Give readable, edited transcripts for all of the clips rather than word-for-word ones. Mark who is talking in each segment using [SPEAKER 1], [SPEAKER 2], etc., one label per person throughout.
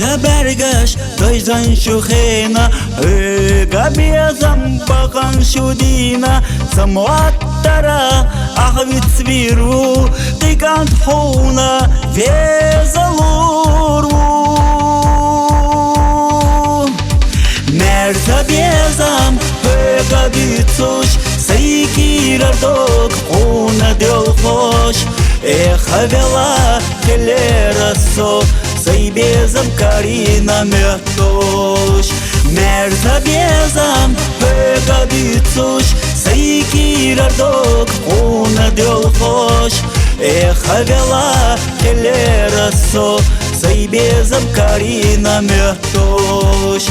[SPEAKER 1] Bergash Toizan Shuhena Gabezam Bakan Shudina Samuatara Ahvit Sviru Tikant Huna Vezalurvu Mertabezam Gabitsush Сайкирадок Una Delfosh Ехавела Келерасо Сайбезам Карина Мертош Мерзабезам Пегабицуш Сайкирадок Уна Делфош Ехавела Келерасо Сайбезам Карина Мертош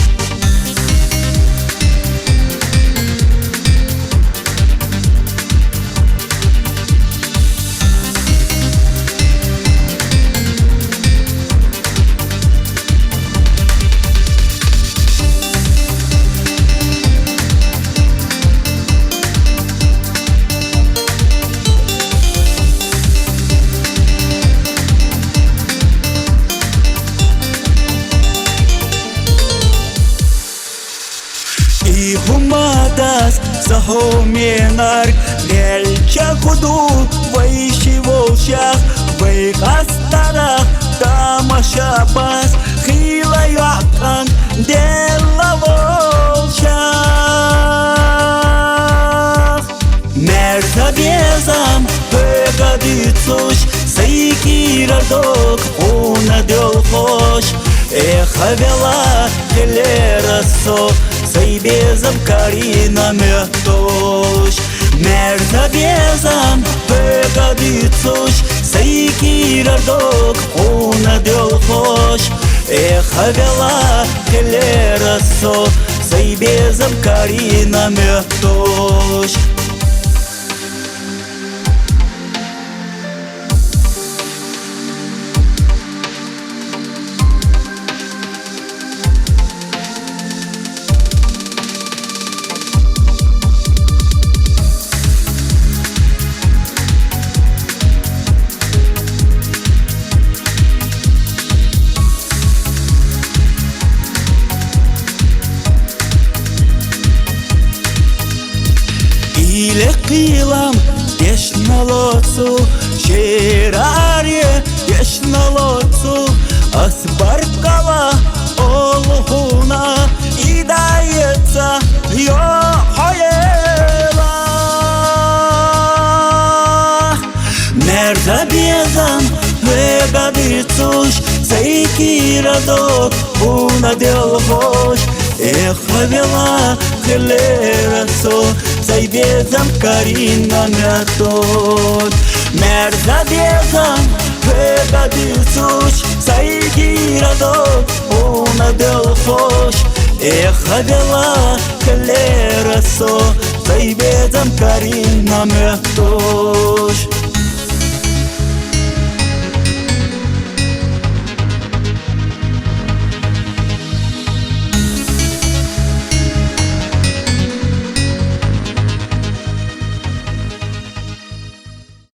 [SPEAKER 1] Humadas Sahomenark Gelcha Kudu Vaishi Volshach Vaikastara Tamashabas Hilayakan Della Volshach Mertabezam Pegabitsush Сайкирадок Una Delfosh Ехавела Келерасо Сайбезам Карина Мертош Мерзабезам Пегабицуш Сайкирадок Уна Делфош Ехавела Келерасо Сайбезам Карина Мертош Qilam yesh nalotsu Shirarye yesh nalotsu Asbarkala olhuna Idayetsa yo hoyela Merzabezam Vegabitsush Сайкирадок Una Delfosh Ехавела Келерасо Сайбезам Карина Мертош Мерзабезам Пегабицуш Сайкирадок Уна Делфош Ехавела Келерасо Сайбезам Карина Мертош